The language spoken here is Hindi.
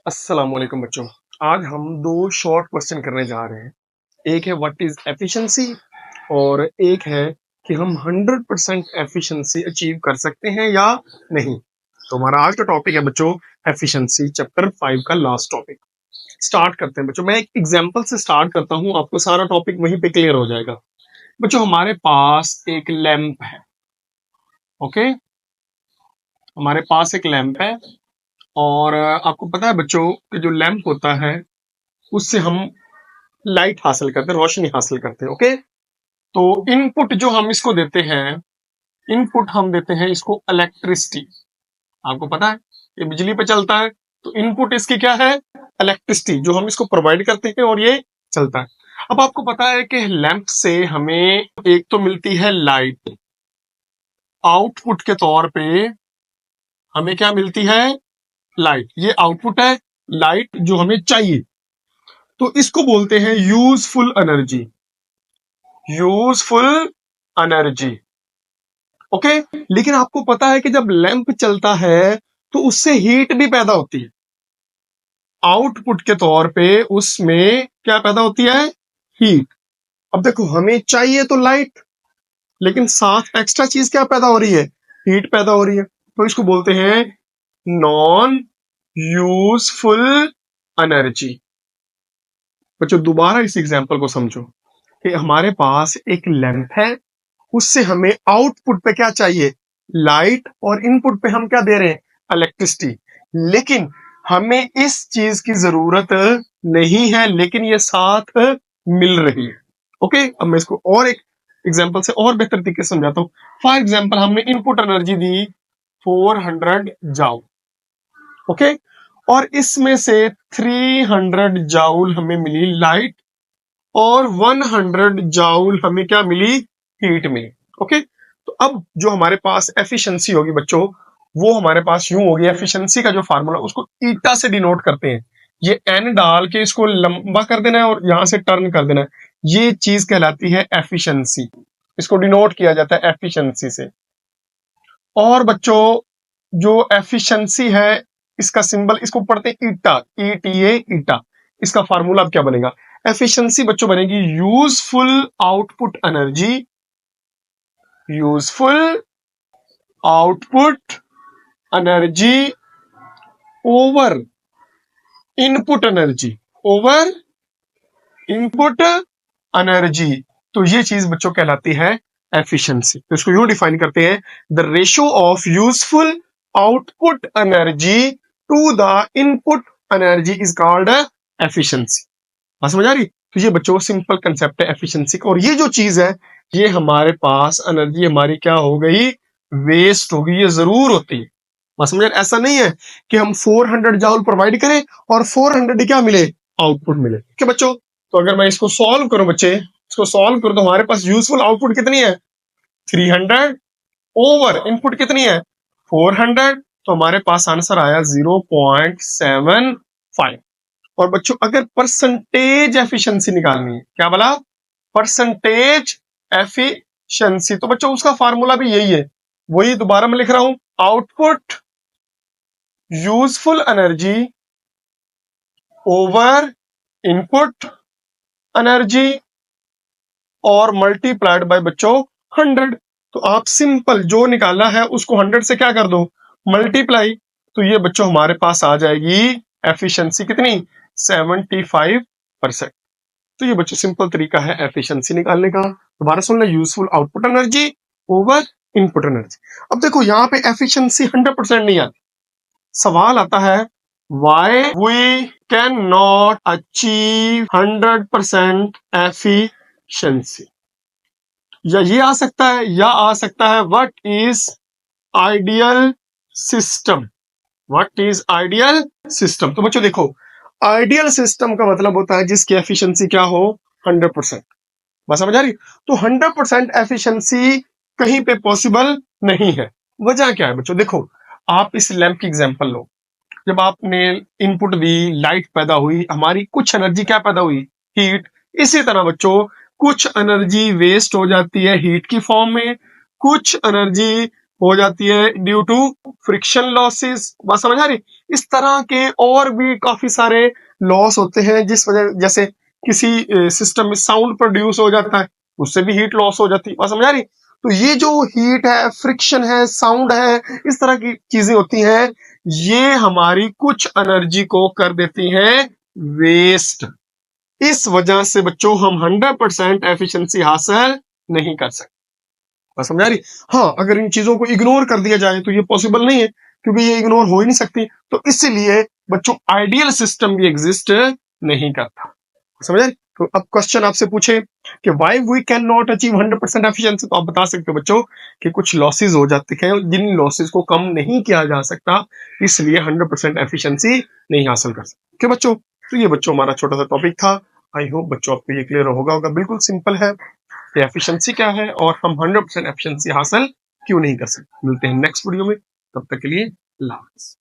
अस्सलाम वालेकुम बच्चों। आज हम दो शॉर्ट क्वेश्चन करने जा रहे हैं। एक है व्हाट इज एफिशिएंसी और एक है कि हम 100% एफिशिएंसी अचीव कर सकते हैं या नहीं। तो हमारा आज का टॉपिक है बच्चों एफिशिएंसी, चैप्टर 5 का लास्ट टॉपिक। स्टार्ट करते हैं बच्चों। मैं एक एग्जांपल से स्टार्ट करता हूं, आपको सारा टॉपिक वहीं पे क्लियर हो जाएगा। बच्चों हमारे पास एक लैंप है, ओके। हमारे पास एक लैंप है और आपको पता है बच्चों कि जो लैंप होता है उससे हम लाइट हासिल करते हैं, रोशनी हासिल करते हैं, ओके। तो इनपुट जो हम इसको देते हैं, इनपुट हम देते हैं इसको इलेक्ट्रिसिटी। आपको पता है ये बिजली पे चलता है, तो इनपुट इसकी क्या है? इलेक्ट्रिसिटी, जो हम इसको प्रोवाइड करते हैं और ये चलता है। अब आपको पता है कि लैंप से हमें एक तो मिलती है लाइट, आउटपुट के तौर पे हमें क्या मिलती है? लाइट। ये आउटपुट है, लाइट जो हमें चाहिए। तो इसको बोलते हैं useful energy, useful energy, okay. लेकिन आपको पता है कि जब लैंप चलता है तो उससे हीट भी पैदा होती है। आउटपुट के तौर पे उसमें क्या पैदा होती है? हीट। अब देखो हमें चाहिए तो लाइट, लेकिन साथ एक्स्ट्रा चीज क्या पैदा हो रही है? हीट पैदा हो रही है। तो इसको बोलते हैं नॉन यूजफुल एनर्जी। बच्चों दोबारा इस एग्जांपल को समझो कि हमारे पास एक लैंप है, उससे हमें आउटपुट पे क्या चाहिए? लाइट, और इनपुट पे हम क्या दे रहे हैं? इलेक्ट्रिसिटी। लेकिन हमें इस चीज की जरूरत नहीं है, लेकिन ये साथ मिल रही है, ओके। अब मैं इसको और एक एग्जांपल से और बेहतर तरीके से समझाता हूं। फॉर एग्जांपल हमने इनपुट एनर्जी दी 400 जाउल, ओके, और इसमें से 300 जाउल हमें मिली लाइट और 100 जाउल हमें क्या मिली? हीट मिली, ओके। तो अब जो हमारे पास एफिशिएंसी होगी बच्चों, वो हमारे पास यूं होगी। एफिशिएंसी का जो फार्मूला उसको ईटा से डिनोट करते हैं। ये एन डाल के इसको लंबा कर देना है और यहां से टर्न कर देना है, ये चीज कहलाती है एफिशिएंसी। इसको डिनोट किया जाता है एफिशिएंसी से। और बच्चों जो एफिशिएंसी है, इसका सिंबल इसको पढ़ते हैं ईटा, ईटीए, ईटा। इसका फार्मूला अब क्या बनेगा? एफिशिएंसी बच्चों बनेगी useful output energy, useful output energy over input energy, over input energy. तो ये चीज बच्चों कहलाती है एफिशिएंसी। तो इसको यूं डिफाइन करते हैं, the ratio of useful output energy to the input energy is called efficiency. बात समझ आ रही? तो ये बच्चों सिंपल कंसेप्ट है एफिशिएंसी का। और ये जो चीज है, ये हमारे पास एनर्जी हमारी क्या हो गई? वेस्ट हो गई। ये जरूर होती है। बात समझ आ रही? ऐसा नहीं है कि हम 400 जाउल प्रोवाइड करें और 400 क्या मिले? आउटपुट मिले। ठीक है बच्चों। तो अगर मैं इसको सॉल्व करूं बच्चे, इसको सॉल्व करूं तो हमारे पास यूजफुल आउटपुट कितनी है? 300 ओवर इनपुट कितनी है? 400। तो हमारे पास आंसर आया 0.75। और बच्चों अगर परसेंटेज एफिशिएंसी निकालनी है, क्या बोला? Percentage efficiency. तो बच्चों उसका फार्मूला भी यही है, वही दोबारा मैं लिख रहा हूं। Output useful energy over input energy और मल्टीप्लाइड बाय बच्चों 100। तो आप सिंपल जो निकाला है उसको 100 से क्या कर दो? मल्टीप्लाई। तो ये बच्चों हमारे पास आ जाएगी एफिशिएंसी कितनी? 75%। तो ये बच्चों सिंपल तरीका है एफिशिएंसी निकालने का। दोबारा सुन ले, useful output energy over input energy. अब देखो यहाँ पे एफिशिएंसी 100% नहीं आती। सवाल आता है why we can not achieve 100% efficiency. या ये आ सकता है, या आ सकता है what is ideal system, what is ideal system. तो बच्चों देखो, आइडियल सिस्टम का मतलब होता है जिसकी एफिशिएंसी क्या हो? 100%। बस समझ आ रही? तो 100% एफिशिएंसी कहीं पे पॉसिबल नहीं है। वजह क्या है बच्चों? देखो आप इस लैंप की एग्जांपल लो। जब आपने इनपुट दी, लाइट पैदा हुई, हमारी कुछ एनर्जी क्या पैदा हुई? हीट। इसी तरह बच्चों कुछ एनर्जी वेस्ट हो जाती है हीट की फॉर्म में, कुछ एनर्जी हो जाती है ड्यू टू फ्रिक्शन लॉसेस। बात समझ आ रही? इस तरह के और भी काफी सारे लॉस होते हैं जिस वजह, जैसे किसी सिस्टम में साउंड प्रोड्यूस हो जाता है, उससे भी हीट लॉस हो जाती है। बात समझ आ रही? तो ये जो हीट है, फ्रिक्शन है, साउंड है, इस तरह की चीजें होती हैं, ये हमारी कुछ एनर्जी को कर देती हैं वेस्ट। इस वजह से बच्चों हम 100% एफिशिएंसी हासिल नहीं कर सकते। बात समझ आ रही? हाँ, अगर इन चीजों को इग्नोर कर दिया जाए तो ये पॉसिबल नहीं है, क्योंकि ये इग्नोर हो ही नहीं सकती। तो इसीलिए बच्चों आइडियल सिस्टम भी एग्जिस्ट नहीं करता। समझ आ रही? तो अब क्वेश्चन आपसे पूछे कि why we can not achieve 100% efficiency, तो आप बता सकते हो बच्चों कि कुछ लॉसेस हो जाते हैं, जिन लॉसेस को कम नहीं किया जा सकता, इसलिए 100% एफिशिएंसी नहीं हासिल कर सकते। ओके बच्चों, तो ये बच्चों हमारा छोटा सा टॉपिक था। आई होप बच्चों आपको ये क्लियर होगा। बिल्कुल सिंपल है कि एफिशिएंसी क्या है और हम 100% एफिशिएंसी हासिल क्यों नहीं कर सकते। मिलते हैं नेक्स्ट वीडियो में, तब तक के लिए अल्लाह हाफ़िज़।